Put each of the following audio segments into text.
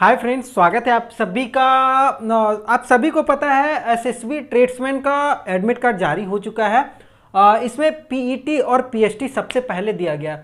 Hi friends, स्वागत है आप सभी का। आप सभी को पता है एसएसबी ट्रेड्समैन का एडमिट कार्ड जारी हो चुका है। इसमें पीईटी और पीएसटी सबसे पहले दिया गया।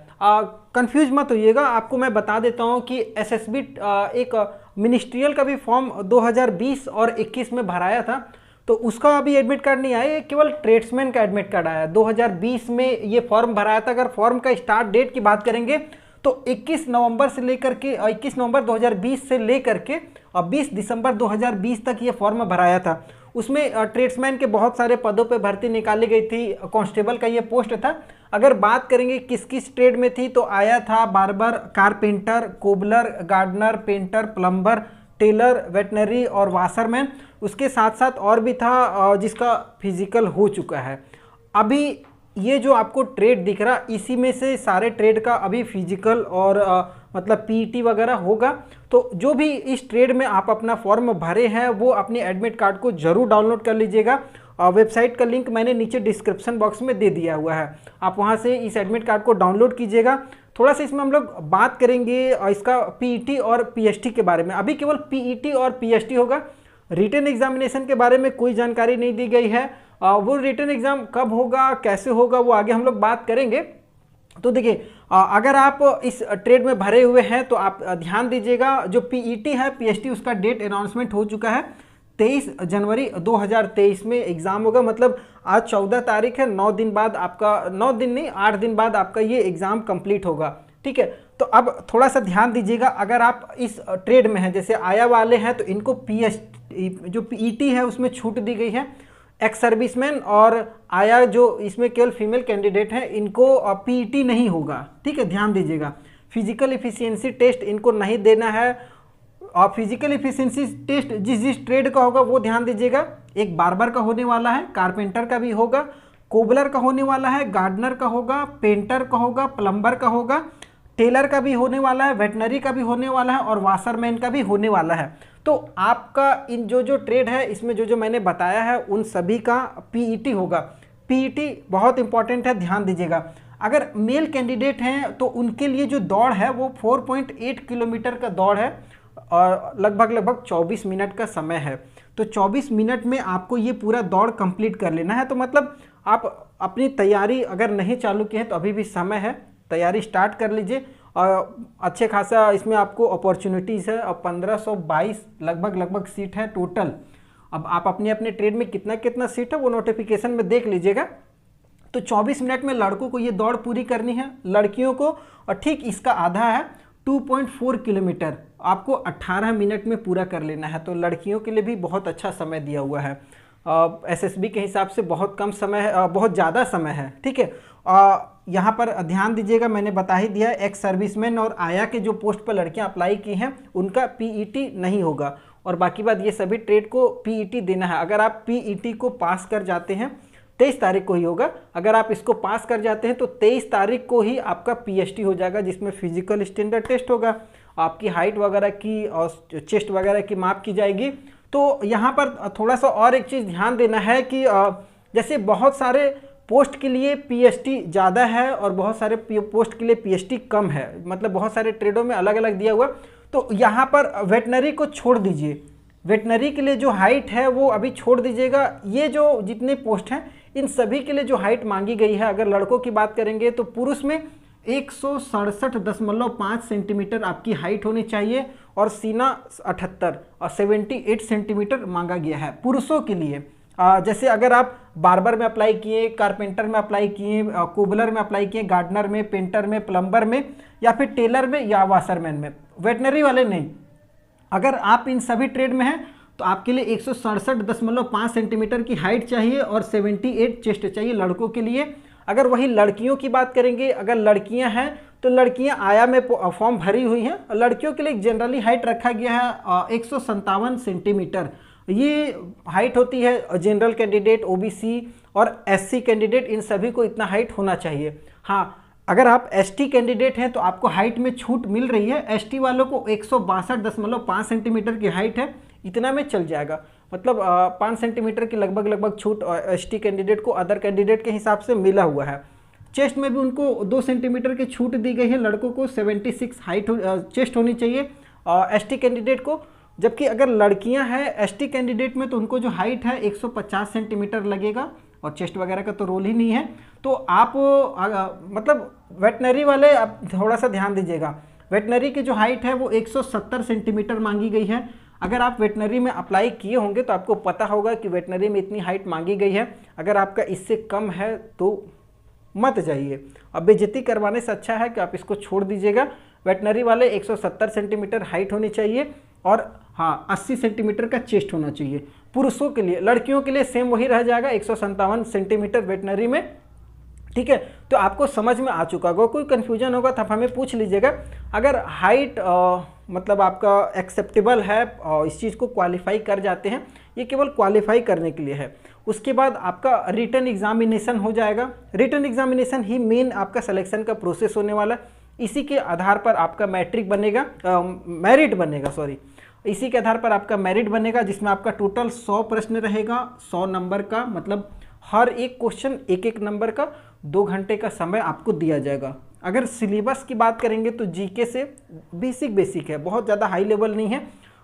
कंफ्यूज मत होइएगा, आपको मैं बता देता हूं कि एसएसबी एक मिनिस्ट्रियल का भी फॉर्म 2020 और 21 में भराया था, तो उसका अभी एडमिट कार्ड नहीं आया, केवल ट्रेड्समैन का एडमिट कार्ड आया। 2020 में ये फॉर्म भराया था। अगर फॉर्म का स्टार्ट डेट की बात करेंगे तो 21 नवंबर से लेकर के 21 नवंबर 2020 से लेकर के 20 दिसंबर 2020 तक ये फॉर्म भराया था। उसमें ट्रेड्समैन के बहुत सारे पदों पे भर्ती निकाली गई थी। कांस्टेबल का ये पोस्ट था। अगर बात करेंगे किस किस ट्रेड में थी, तो आया था barber, carpenter, cobbler, gardener, painter, plumber, tailor, veterinary और वाशरमैन। उसके साथ साथ और भी था जिसका फिजिकल हो चुका है। अभी ये जो आपको ट्रेड दिख रहा, इसी में से सारे ट्रेड का अभी फिजिकल और मतलब पीईटी वगैरह होगा। तो जो भी इस ट्रेड में आप अपना फॉर्म भरे हैं वो अपने एडमिट कार्ड को जरूर डाउनलोड कर लीजिएगा। वेबसाइट का लिंक मैंने नीचे डिस्क्रिप्शन बॉक्स में दे दिया हुआ है, आप वहां से इस एडमिट कार्ड को डाउनलोड कीजिएगा। थोड़ा सा इसमें हम लोग बात करेंगे इसका पीईटी और पीएसटी के बारे में। अभी केवल पीईटी और पीएसटी होगा। रिटन एग्जामिनेशन के बारे में कोई जानकारी नहीं दी गई है। वो रिटन एग्जाम कब होगा, कैसे होगा, वो आगे हम लोग बात करेंगे। तो देखिए, अगर आप इस ट्रेड में भरे हुए हैं तो आप ध्यान दीजिएगा। जो पीईटी है, पीएसटी, उसका डेट अनाउंसमेंट हो चुका है। 23 जनवरी 2023 में एग्ज़ाम होगा। मतलब आज 14 तारीख है, 9 दिन बाद आपका, 9 दिन नहीं 8 दिन बाद आपका ये एग्ज़ाम कंप्लीट होगा। ठीक है, तो अब थोड़ा सा ध्यान दीजिएगा। अगर आप इस ट्रेड में हैं, जैसे आया वाले हैं, तो इनको जो पीईटी है उसमें छूट दी गई है। एक्स सर्विसमैन और आया जो इसमें केवल फीमेल कैंडिडेट हैं, इनको पीईटी नहीं होगा। ठीक है, ध्यान दीजिएगा। फिजिकल इफिशियंसी टेस्ट इनको नहीं देना है। और फिजिकल इफिशियंसी टेस्ट जिस जिस ट्रेड का होगा वो ध्यान दीजिएगा। एक बार्बर का होने वाला है, कारपेंटर का भी होगा, कोबलर का होने वाला है, गार्डनर का होगा, पेंटर का होगा, प्लम्बर का होगा, टेलर का भी होने वाला है, वेटनरी का भी होने वाला है और वाशरमैन का भी होने वाला है। तो आपका इन जो ट्रेड है, इसमें जो मैंने बताया है उन सभी का पीईटी होगा। पीईटी बहुत इंपॉर्टेंट है, ध्यान दीजिएगा। अगर मेल कैंडिडेट हैं तो उनके लिए जो दौड़ है वो 4.8 किलोमीटर का दौड़ है और लगभग 24 मिनट का समय है। तो 24 मिनट में आपको ये पूरा दौड़ कंप्लीट कर लेना है। तो मतलब आप अपनी तैयारी अगर नहीं चालू की है तो अभी भी समय है, तैयारी स्टार्ट कर लीजिए। और अच्छे खासा इसमें आपको अपॉर्चुनिटीज़ है और 1522 लगभग सीट है टोटल। अब आप अपने अपने ट्रेड में कितना सीट है वो नोटिफिकेशन में देख लीजिएगा। तो 24 मिनट में लड़कों को ये दौड़ पूरी करनी है, लड़कियों को और ठीक इसका आधा है 2.4 किलोमीटर आपको 18 मिनट में पूरा कर लेना है। तो लड़कियों के लिए भी बहुत अच्छा समय दिया हुआ है। एसएसबी के हिसाब से बहुत कम समय है, बहुत ज़्यादा समय है। ठीक है, यहाँ पर ध्यान दीजिएगा, मैंने बता ही दिया। एक्स सर्विसमैन और आया के जो पोस्ट पर लड़कियाँ अप्लाई की हैं उनका पीईटी नहीं होगा। और बाकी बात, ये सभी ट्रेड को पीईटी देना है। अगर आप पीईटी को पास कर जाते हैं, 23 तारीख को ही होगा। अगर आप इसको पास कर जाते हैं तो 23 तारीख को ही आपका पीएसटी हो जाएगा, जिसमें फिजिकल स्टैंडर्ड टेस्ट होगा, आपकी हाइट वगैरह की और चेस्ट वगैरह की माप की जाएगी। तो यहाँ पर थोड़ा सा और एक चीज़ ध्यान देना है कि जैसे बहुत सारे पोस्ट के लिए पीएसटी ज़्यादा है और बहुत सारे पोस्ट के लिए पीएसटी कम है, मतलब बहुत सारे ट्रेडों में अलग अलग दिया हुआ। तो यहाँ पर वेटनरी को छोड़ दीजिए। वेटनरी के लिए जो हाइट है वो अभी छोड़ दीजिएगा। ये जो जितने पोस्ट हैं इन सभी के लिए जो हाइट मांगी गई है, अगर लड़कों की बात करेंगे तो पुरुष में 167.5 सेंटीमीटर आपकी हाइट होनी चाहिए और सीना 78 और 78 सेंटीमीटर मांगा गया है पुरुषों के लिए। जैसे अगर आप बार्बर में अप्लाई किए, कारपेंटर में अप्लाई किए, कोबलर में अप्लाई किए, गार्डनर में, पेंटर में, प्लम्बर में या फिर टेलर में या वाशरमैन में, वेटनरी वाले नहीं। अगर आप इन सभी ट्रेड में हैं तो आपके लिए 167.5 सेंटीमीटर की हाइट चाहिए और 78 चेस्ट चाहिए लड़कों के लिए। अगर वही लड़कियों की बात करेंगे, अगर लड़कियां हैं तो लड़कियां आया में फॉर्म भरी हुई हैं। लड़कियों के लिए जनरली हाइट रखा गया है 157 सेंटीमीटर। ये हाइट होती है जनरल कैंडिडेट, ओबीसी और एससी कैंडिडेट, इन सभी को इतना हाइट होना चाहिए। हाँ, अगर आप एसटी कैंडिडेट हैं तो आपको हाइट में छूट मिल रही है। एसटी वालों को 162.5 सेंटीमीटर की हाइट है, इतना में चल जाएगा। मतलब 5 सेंटीमीटर की लगभग छूट एसटी कैंडिडेट को अदर कैंडिडेट के हिसाब से मिला हुआ है। चेस्ट में भी उनको 2 सेंटीमीटर की छूट दी गई है। लड़कों को 76 हाइट चेस्ट होनी चाहिए एसटी कैंडिडेट को। जबकि अगर लड़कियां हैं एसटी कैंडिडेट में तो उनको जो हाइट है 150 सेंटीमीटर लगेगा और चेस्ट वगैरह का तो रोल ही नहीं है। तो आप मतलब वेटनरी वाले आप थोड़ा सा ध्यान दीजिएगा, वेटनरी की जो हाइट है वो 170 सेंटीमीटर मांगी गई है। अगर आप वेटनरी में अप्लाई किए होंगे तो आपको पता होगा कि वेटनरी में इतनी हाइट मांगी गई है। अगर आपका इससे कम है तो मत जाइए, अब बेइज्जती करवाने से अच्छा है कि आप इसको छोड़ दीजिएगा। वेटनरी वाले 170 सेंटीमीटर हाइट होनी चाहिए और हाँ 80 सेंटीमीटर का चेस्ट होना चाहिए पुरुषों के लिए। लड़कियों के लिए सेम वही रह जाएगा 157 सेंटीमीटर वेटनरी में, ठीक है। तो आपको समझ में आ चुका होगा, कोई कन्फ्यूजन होगा तो आप हमें पूछ लीजिएगा। अगर हाइट मतलब आपका एक्सेप्टेबल है और इस चीज़ को क्वालिफाई कर जाते हैं, ये केवल क्वालिफाई करने के लिए है। उसके बाद आपका रिटन एग्जामिनेशन हो जाएगा। रिटन एग्जामिनेशन ही मेन आपका सिलेक्शन का प्रोसेस होने वाला है। इसी के आधार पर आपका मैट्रिक बनेगा, मेरिट बनेगा, सॉरी, इसी के आधार पर आपका मेरिट बनेगा, जिसमें आपका टोटल 100 प्रश्न रहेगा, 100 नंबर का, मतलब हर एक क्वेश्चन एक एक नंबर का, 2 घंटे का समय आपको दिया जाएगा। अगर सिलेबस की बात करेंगे तो जीके से बेसिक है, बहुत ज़्यादा हाई लेवल नहीं है,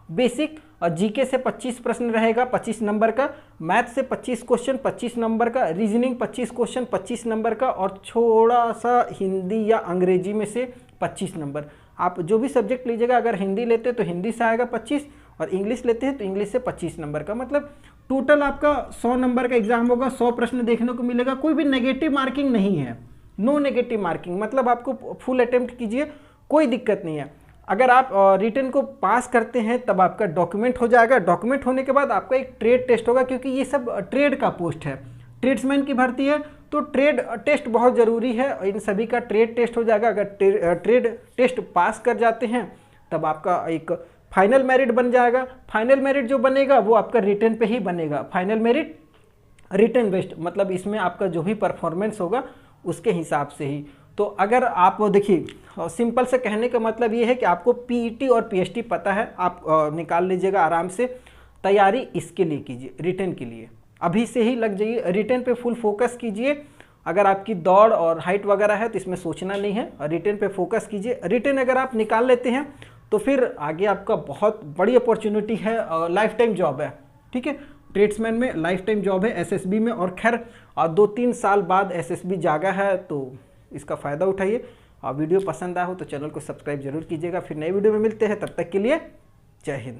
बेसिक। और जीके से 25 प्रश्न रहेगा 25 नंबर का, मैथ से 25 क्वेश्चन 25 नंबर का, रीजनिंग 25 क्वेश्चन 25 नंबर का, और थोड़ा सा हिंदी या अंग्रेजी में से 25 नंबर। आप जो भी सब्जेक्ट लीजिएगा, अगर हिंदी लेते तो हिंदी से आएगा 25 और इंग्लिश लेते हैं तो इंग्लिश से 25 नंबर का, मतलब टोटल आपका 100 नंबर का एग्जाम होगा। 100 प्रश्न देखने को मिलेगा, कोई भी नेगेटिव मार्किंग नहीं है, नो नेगेटिव मार्किंग, मतलब आपको फुल अटेम्प्ट कीजिए, कोई दिक्कत नहीं है। अगर आप रिटन को पास करते हैं तब आपका डॉक्यूमेंट हो जाएगा। डॉक्यूमेंट होने के बाद आपका एक ट्रेड टेस्ट होगा, क्योंकि ये सब ट्रेड का पोस्ट है, ट्रेड्समैन की भर्ती है, तो ट्रेड टेस्ट बहुत ज़रूरी है। इन सभी का ट्रेड टेस्ट हो जाएगा। अगर ट्रेड टेस्ट पास कर जाते हैं तब आपका एक फाइनल मेरिट बन जाएगा। फाइनल मेरिट जो बनेगा वो आपका रिटन पे ही बनेगा। फाइनल मेरिट रिटन बेस्ड, मतलब इसमें आपका जो भी परफॉर्मेंस होगा उसके हिसाब से ही। तो अगर आप देखिए, सिंपल से कहने का मतलब ये है कि आपको पीईटी और पीएसटी पता है, आप निकाल लीजिएगा आराम से। तैयारी इसके लिए कीजिए, रिटन के लिए अभी से ही लग जाइए, रिटन पे फुल फोकस कीजिए। अगर आपकी दौड़ और हाइट वगैरह है तो इसमें सोचना नहीं है, रिटन पे फोकस कीजिए। रिटन अगर आप निकाल लेते हैं तो फिर आगे आपका बहुत बड़ी अपॉर्चुनिटी है, लाइफ टाइम जॉब है, ठीक है। ट्रेड्समैन में लाइफ टाइम जॉब है, एसएसबी में, और खैर 2-3 साल बाद एसएसबी जागा है, तो इसका फ़ायदा उठाइए। वीडियो पसंद आया हो तो चैनल को सब्सक्राइब जरूर कीजिएगा। फिर नई वीडियो में मिलते हैं, तब तक के लिए जय हिंद।